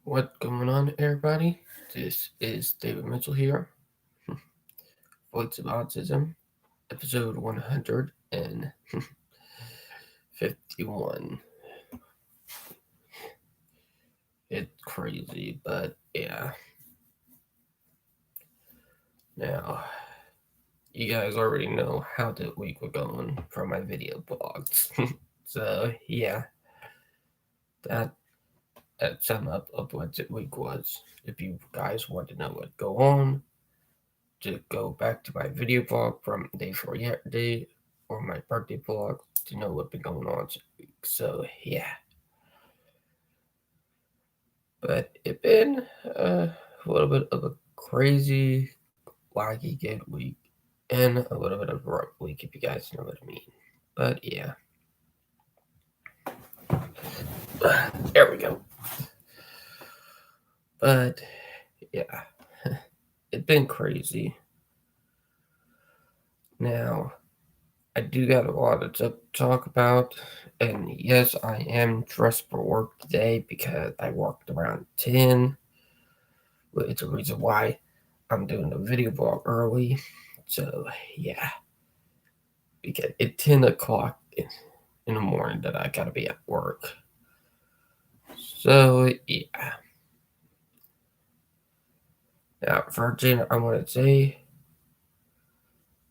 What going on, everybody? This is David Mitchell here, Voice of Autism, episode 151. It's crazy, but yeah. Now, you guys already know how the week was going from my video blogs. So, yeah, that, that sum up of what the week was. If you guys want to know what go on, to go back to my video blog from day 4 yesterday or my birthday blog to know what been going on this week. So yeah, but it been a little bit of a crazy, wacky, good week, and a little bit of a rough week if you guys know what I mean. But yeah, there we go. But yeah, it's been crazy. Now, I do got a lot to talk about, and yes, I am dressed for work today because I worked around 10. But it's a reason why I'm doing the video blog early. So yeah, because it's 10 o'clock in the morning that I gotta be at work. So yeah. Now, Virgin, I want to say,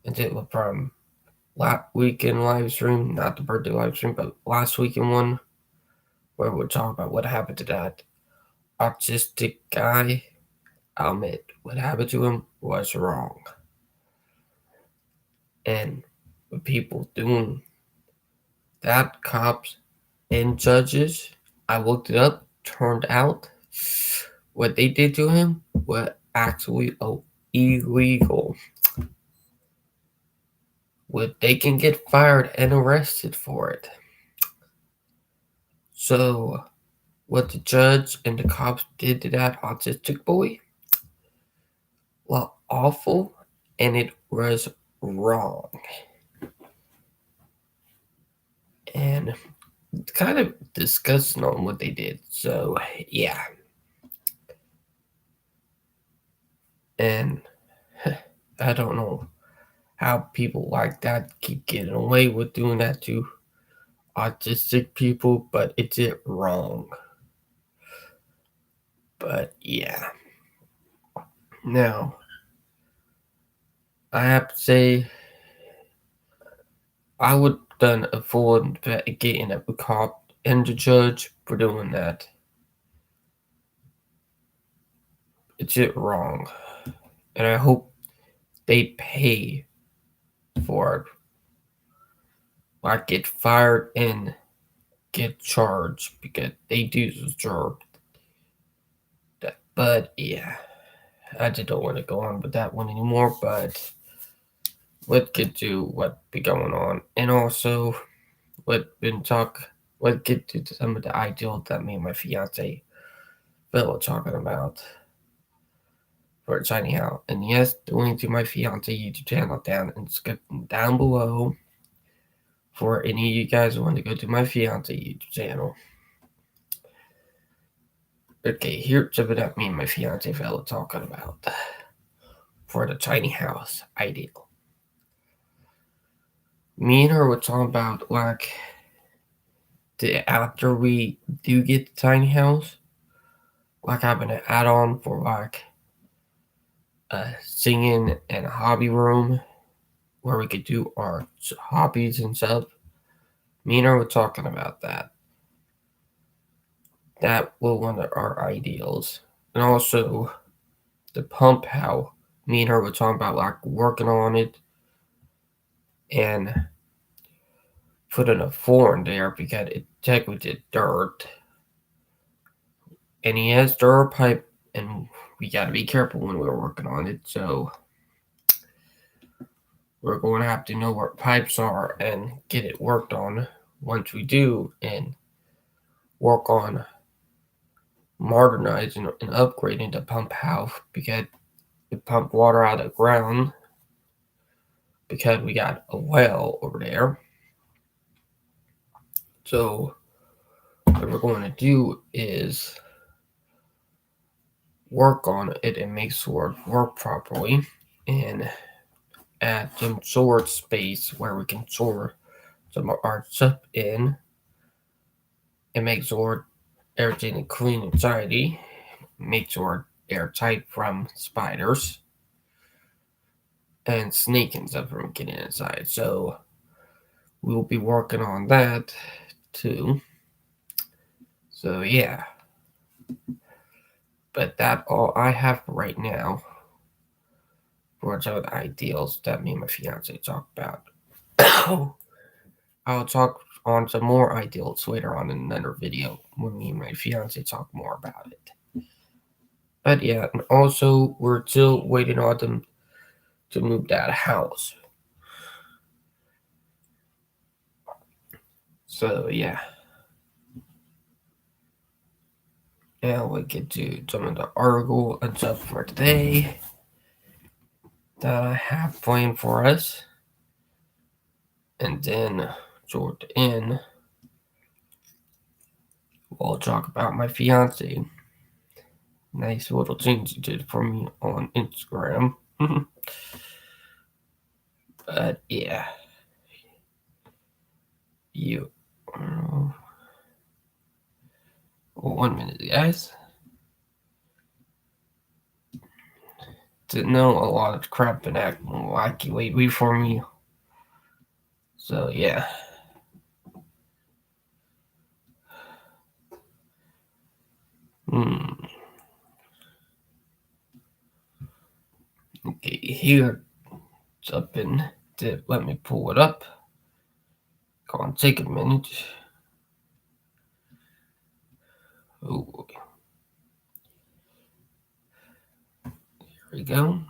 and it was from last weekend live stream, not the birthday live stream, but last weekend one, where we'll talk about what happened to that autistic guy. I'll admit, what happened to him was wrong. And with people doing that, cops and judges, I looked it up, turned out what they did to him was actually illegal. They can get fired and arrested for it. So, what the judge and the cops did to that autistic boy was awful, and it was wrong. And it's kind of disgusting on what they did. So, yeah. And I don't know how people like that keep getting away with doing that to autistic people, but it's it wrong. But yeah. Now, I have to say, I would done a full investigating of the cop and the judge for doing that. It's it wrong. And I hope they pay for it. Like get fired and get charged because they do deserve that. But yeah, I just don't want to go on with that one anymore. But let's get to what be going on, and also what get to some of the ideals that me and my fiance Phil talking about for a tiny house. And yes, the link to my fiance YouTube channel down below for any of you guys who want to go to my fiance YouTube channel. Okay, here's something that me and my fiance Phil talking about for the tiny house ideal. Me and her were talking about like after we do get the tiny house, like having an add-on for like a singing and a hobby room where we could do our hobbies and stuff. Me and her were talking about that. That was one of our ideals. And also the pump house. Me and her were talking about like working on it and putting a floor in there because it technically dirt. And he has dirt pipe, and we got to be careful when we're working on it. So we're going to have to know where pipes are and get it worked on once we do, and work on modernizing and upgrading the pump house because we pump water out of the ground because we got a well over there. So what we're going to do is work on it and make sure it work properly, and add some storage space where we can store some of our stuff in, and make sure everything is clean and tidy. Make sure airtight from spiders and snake and stuff from getting inside. So we'll be working on that too. So yeah, but that all I have right now for some of the ideals that me and my fiance talk about. I'll talk on some more ideals later on in another video when me and my fiance talk more about it. But yeah, and also we're still waiting on them to move that house. So yeah. Now we get to some of the article and stuff for today that I have planned for us. And then toward the end, we'll talk about my fiance. Nice little things he did for me on Instagram. But yeah, you. 1 minute, guys. Didn't know a lot of crap been acting wacky lately for me. So yeah. Hmm. Okay, here it's up in. Let me pull it up. Go on, take a minute. Oh, here we go.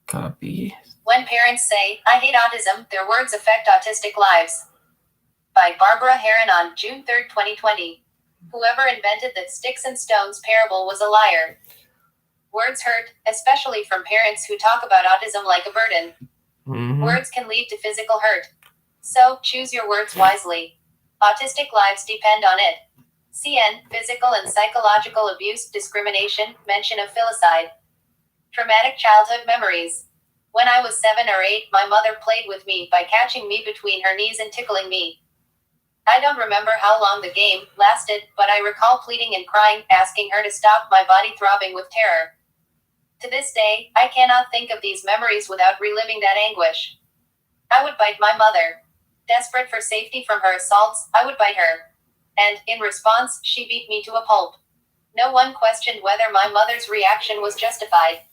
Copy. When parents say, "I hate autism," their words affect autistic lives. By Barbara Heron on June 3, 2020. Whoever invented the sticks and stones parable was a liar. Words hurt, especially from parents who talk about autism like a burden. Mm-hmm. Words can lead to physical hurt. So, choose your words wisely. Autistic lives depend on it. CN, physical and psychological abuse, discrimination, mention of filicide. Traumatic childhood memories. When I was 7 or 8, my mother played with me by catching me between her knees and tickling me. I don't remember how long the game lasted, but I recall pleading and crying, asking her to stop, my body throbbing with terror. To this day, I cannot think of these memories without reliving that anguish. I would bite my mother. Desperate for safety from her assaults, I would bite her. And, in response, she beat me to a pulp. No one questioned whether my mother's reaction was justified.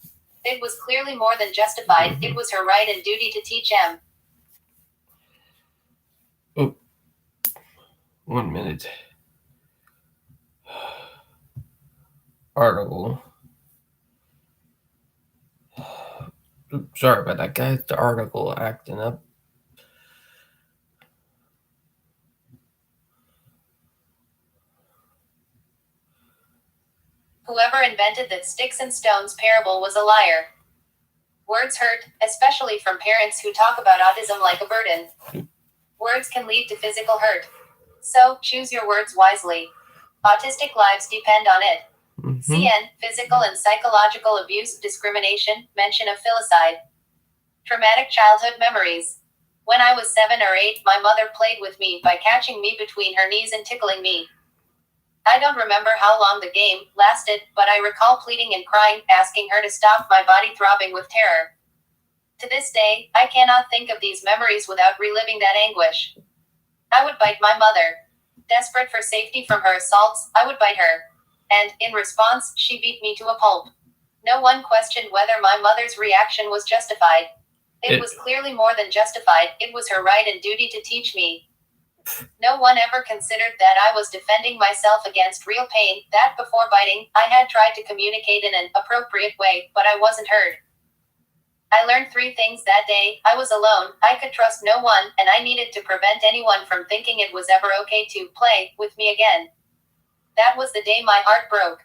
It was clearly more than justified. It was her right and duty to teach M. Oh, 1 minute. Article. Oops, sorry about that, guys. The article acting up. Whoever invented the sticks and stones parable was a liar. Words hurt, especially from parents who talk about autism like a burden. Words can lead to physical hurt. So, choose your words wisely. Autistic lives depend on it. Mm-hmm. CN, physical and psychological abuse, discrimination, mention of filicide. Traumatic childhood memories. When I was 7 or 8, my mother played with me by catching me between her knees and tickling me. I don't remember how long the game lasted, but I recall pleading and crying, asking her to stop, my body throbbing with terror. To this day, I cannot think of these memories without reliving that anguish. I would bite my mother. Desperate for safety from her assaults, I would bite her. And, in response, she beat me to a pulp. No one questioned whether my mother's reaction was justified. It was clearly more than justified. It was her right and duty to teach me. No one ever considered that I was defending myself against real pain, that before biting, I had tried to communicate in an appropriate way, but I wasn't heard. I learned three things that day. I was alone, I could trust no one, and I needed to prevent anyone from thinking it was ever okay to play with me again. That was the day my heart broke.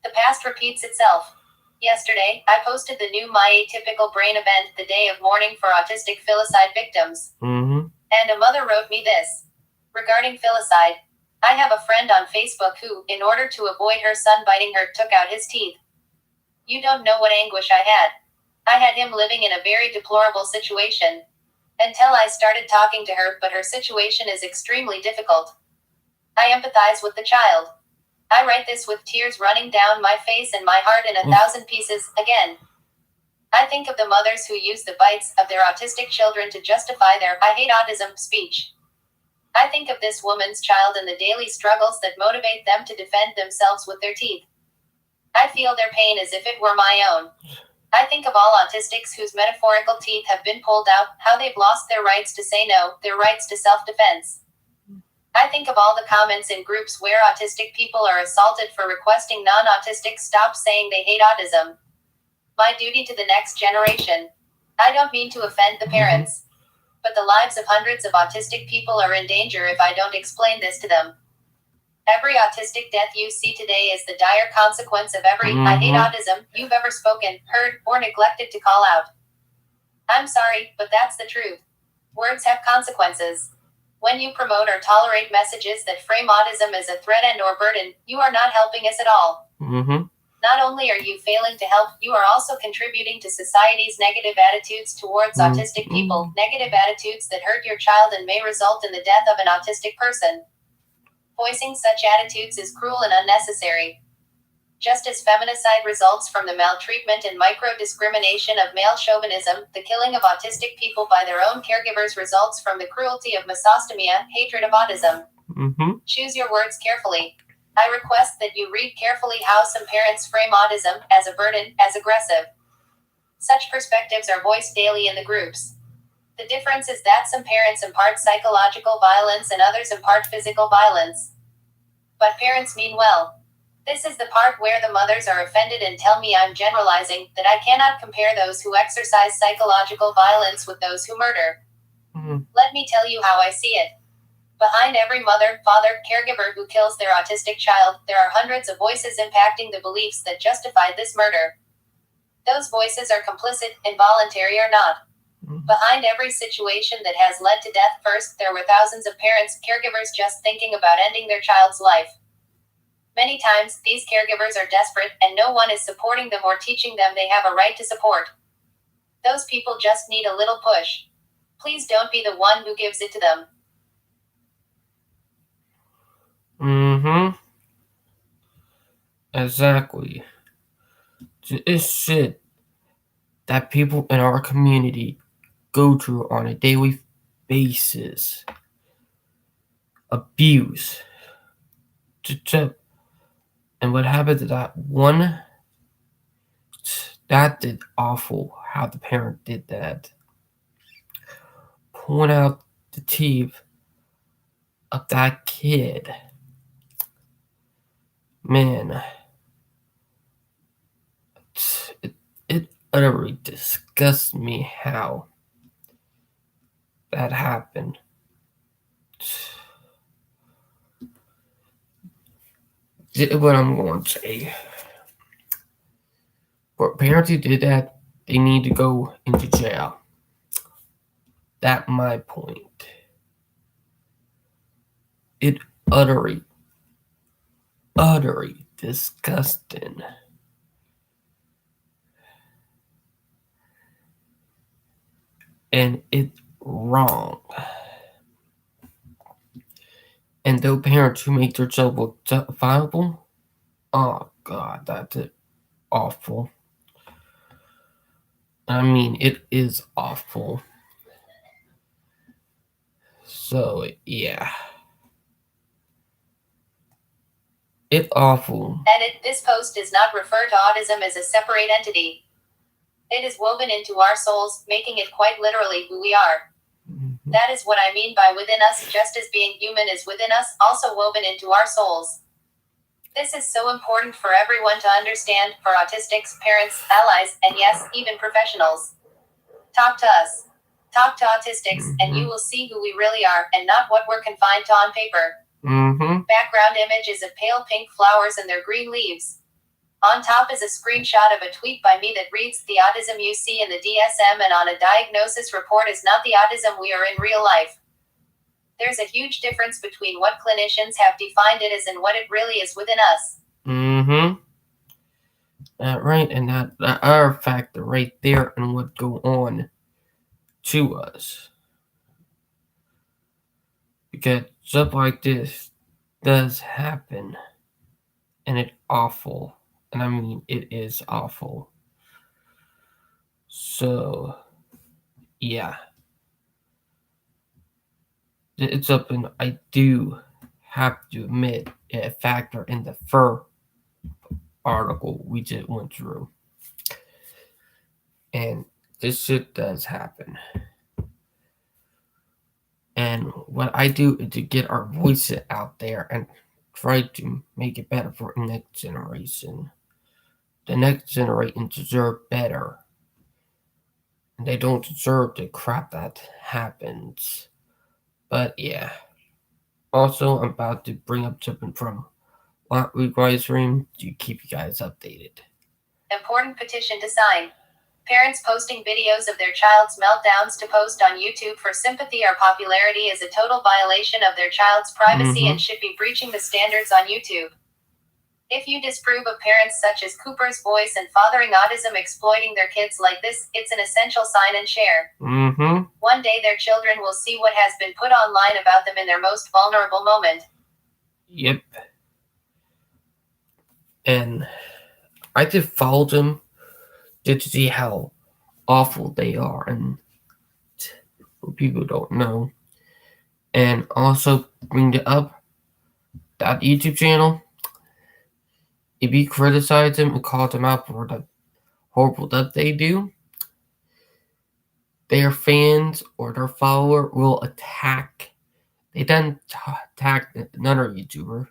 The past repeats itself. Yesterday, I posted the new My Atypical Brain event, the day of mourning for autistic filicide victims. Mm-hmm. And a mother wrote me this. Regarding filicide, I have a friend on Facebook who, in order to avoid her son biting her, took out his teeth. You don't know what anguish I had. I had him living in a very deplorable situation. Until I started talking to her, but her situation is extremely difficult. I empathize with the child. I write this with tears running down my face and my heart in a thousand pieces, again. I think of the mothers who use the bites of their autistic children to justify their "I hate autism" speech. I think of this woman's child and the daily struggles that motivate them to defend themselves with their teeth. I feel their pain as if it were my own. I think of all autistics whose metaphorical teeth have been pulled out, how they've lost their rights to say no, their rights to self-defense. I think of all the comments in groups where autistic people are assaulted for requesting non-autistics stop saying they hate autism. My duty to the next generation. I don't mean to offend the parents, but the lives of hundreds of autistic people are in danger if I don't explain this to them. Every autistic death you see today is the dire consequence of every "I hate autism" you've ever spoken, heard, or neglected to call out. I'm sorry, but that's the truth. Words have consequences. When you promote or tolerate messages that frame autism as a threat and/or burden, you are not helping us at all. Mm-hmm. Not only are you failing to help, you are also contributing to society's negative attitudes towards autistic people, negative attitudes that hurt your child and may result in the death of an autistic person. Voicing such attitudes is cruel and unnecessary. Just as feminicide results from the maltreatment and micro-discrimination of male chauvinism, the killing of autistic people by their own caregivers results from the cruelty of misostomia, hatred of autism. Mm-hmm. Choose your words carefully. I request that you read carefully how some parents frame autism as a burden, as aggressive. Such perspectives are voiced daily in the groups. The difference is that some parents impart psychological violence and others impart physical violence. But parents mean well. This is the part where the mothers are offended and tell me I'm generalizing, that I cannot compare those who exercise psychological violence with those who murder. Mm-hmm. Let me tell you how I see it. Behind every mother, father, caregiver who kills their autistic child, there are hundreds of voices impacting the beliefs that justified this murder. Those voices are complicit, involuntary or not. Behind every situation that has led to death, first, there were thousands of parents, caregivers just thinking about ending their child's life. Many times, these caregivers are desperate, and no one is supporting them or teaching them they have a right to support. Those people just need a little push. Please don't be the one who gives it to them. Mm-hmm. Exactly. It's shit that people in our community go through on a daily basis. Abuse. And what happened to that one? That did awful how the parent did that. Pulling out the teeth of that kid. Man, it utterly disgusts me how that happened. What I'm going to say. For parents who did that, they need to go into jail. That's my point. It utterly disgusting. And it's wrong. And those parents who make their child look justifiable, oh god, that's awful. I mean, it is awful. So, yeah. It's awful. Edit: this post does not refer to autism as a separate entity. It is woven into our souls, making it quite literally who we are. Mm-hmm. That is what I mean by within us, just as being human is within us, also woven into our souls. This is so important for everyone to understand, for autistics, parents, allies, and yes, even professionals. Talk to us. Talk to autistics, and you Mm-hmm. will see who we really are, and not what we're confined to on paper. Mm-hmm. Background image is of pale pink flowers and their green leaves. On top is a screenshot of a tweet by me that reads, "The autism you see in the DSM and on a diagnosis report is not the autism we are in real life." There's a huge difference between what clinicians have defined it as and what it really is within us. Mm-hmm. Right, and that are factor right there and what go on to us. Because stuff like this does happen, and it's awful. And I mean, it is awful. So, yeah, it's up, and I do have to admit a factor in the fur article we just went through. And this shit does happen. And what I do is to get our voices out there and try to make it better for the next generation. The next generation deserve better. And they don't deserve the crap that happens. But yeah. Also, I'm about to bring up something from Lot Weekly's Room to keep you guys updated. Important petition to sign. Parents posting videos of their child's meltdowns to post on YouTube for sympathy or popularity is a total violation of their child's privacy and should be breaching the standards on YouTube. If you disapprove of parents such as Cooper's Voice and Fathering Autism exploiting their kids like this, it's an essential sign and share. One day their children will see what has been put online about them in their most vulnerable moment. Yep. And I just followed them just to see how awful they are, and for people who don't know. And also bring it up that YouTube channel. If you criticize them and call them out for the horrible stuff they do, their fans or their follower will attack. They done attack another YouTuber.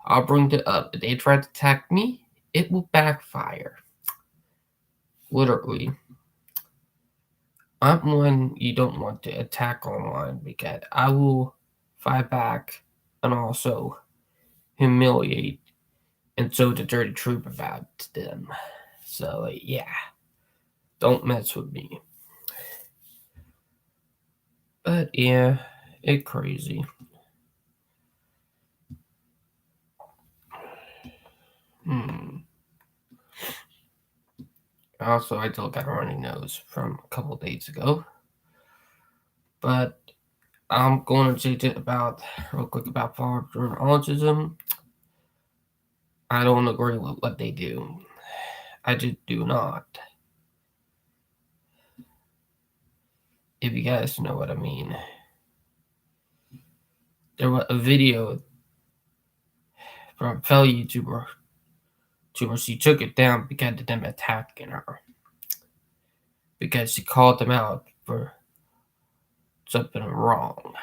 I'll bring it up. If they try to attack me, it will backfire. Literally. I'm one you don't want to attack online because I will fight back and also humiliate and show the dirty truth about them. So yeah, don't mess with me. But yeah, it's crazy. Hmm. Also, I still got a runny nose from a couple days ago. But I'm going to say it about real quick about father autism. I don't agree with what they do. I just do not. If you guys know what I mean. There was a video from a fellow YouTuber to where she took it down because of them attacking her. Because she called them out for something wrong.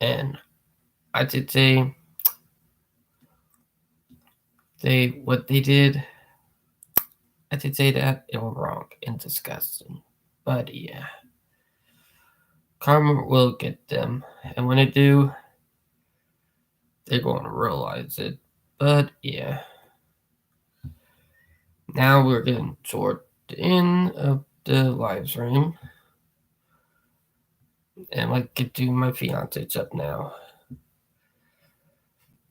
And I did say what they did, I did say that it was wrong and disgusting. But yeah. Karma will get them. And when they do, they're going to realize it. But yeah. Now we're getting toward the end of the live stream. And I get to my fiance up now.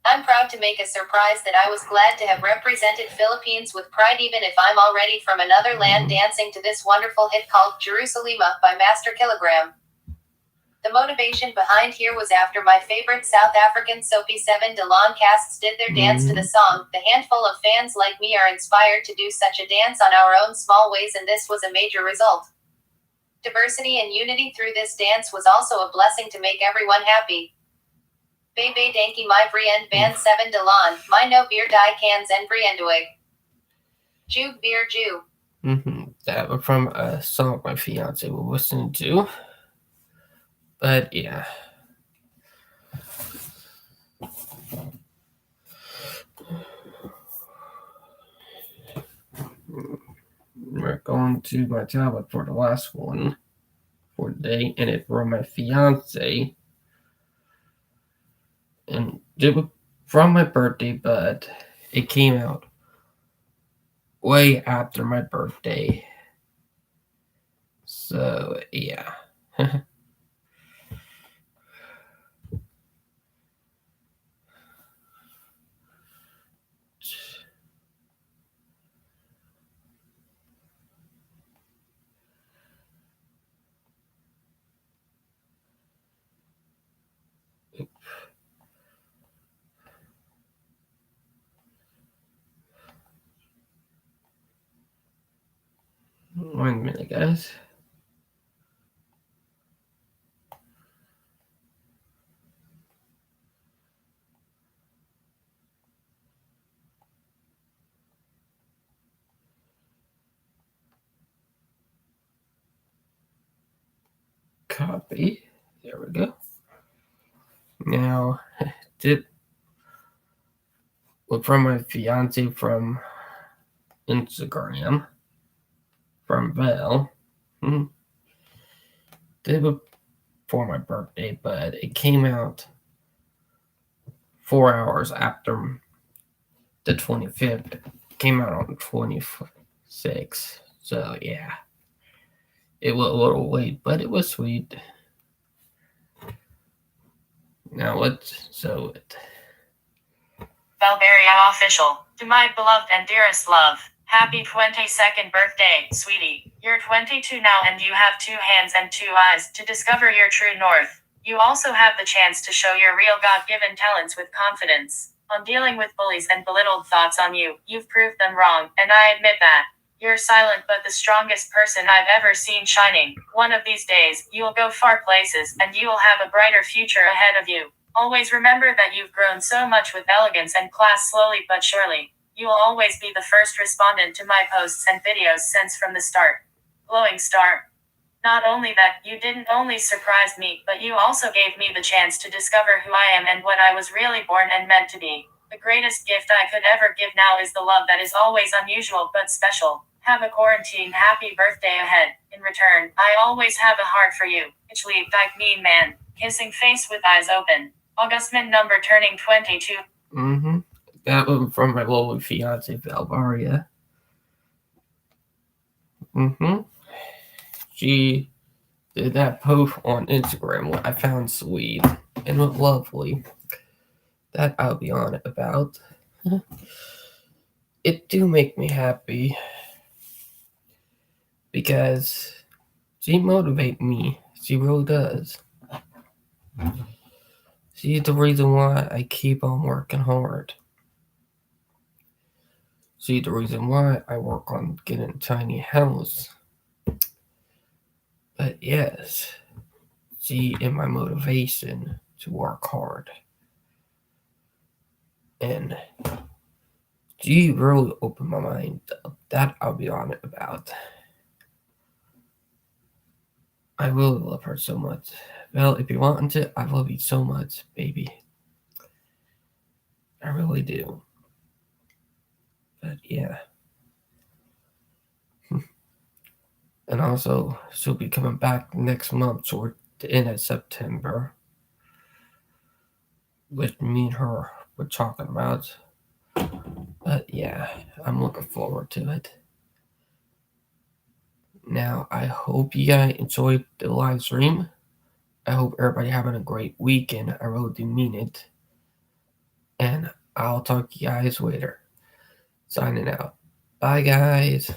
I'm proud to make a surprise that I was glad to have represented Philippines with pride even if I'm already from another land dancing to this wonderful hit called Jerusalema by Master Kilogram. The motivation behind here was after my favorite South African soapy 7 Delon casts did their dance to the song, the handful of fans like me are inspired to do such a dance on our own small ways and this was a major result. Diversity and unity through this dance was also a blessing to make everyone happy. Bebe danky my vriend band 7 Delon, my no beer die cans and vriendoig. Jug beer Jew. That was from a song my fiance was listening to. But yeah. We're going to my tablet for the last one for the day, and it's from my fiance, and it was from my birthday, but it came out way after my birthday. So yeah. One minute, guys. Copy. There we go. Now, tip from my fiance from Instagram from Belle. Did it for my birthday, but it came out 4 hours after the 25th. Came out on the 26th. So yeah, it was a little late, but it was sweet. Now let's so it. Valveria official. To my beloved and dearest love. Happy 22nd birthday, sweetie. You're 22 now and you have 2 hands and 2 eyes to discover your true north. You also have the chance to show your real God-given talents with confidence. On dealing with bullies and belittled thoughts on you, you've proved them wrong, and I admit that. You're silent but the strongest person I've ever seen shining. One of these days, you'll go far places, and you will have a brighter future ahead of you. Always remember that you've grown so much with elegance and class slowly but surely. You will always be the first respondent to my posts and videos since from the start. Glowing star. Not only that, you didn't only surprise me, but you also gave me the chance to discover who I am and what I was really born and meant to be. The greatest gift I could ever give now is the love that is always unusual but special. Have a quarantine happy birthday ahead. In return, I always have a heart for you. Ich lieb dich mean man. Kissing face with eyes open. Augustman number turning 22. That was from my lovely fiance, Valvaria. She did that post on Instagram, what I found sweet and what lovely. That I'll be on it about. It do make me happy because she motivate me. She really does. She's the reason why I keep on working hard. She's the reason why I work on getting a tiny house. But yes, she is my motivation to work hard. And she really opened my mind up. That I'll be honest about. I really love her so much. Well, if you want to, I love you so much, baby. I really do. But yeah. And also, she'll be coming back next month, toward the end of September. With me and her, we're talking about. But yeah, I'm looking forward to it. Now, I hope you guys enjoyed the live stream. I hope everybody having a great weekend. I really do mean it. And I'll talk to you guys later. Signing out. Bye, guys.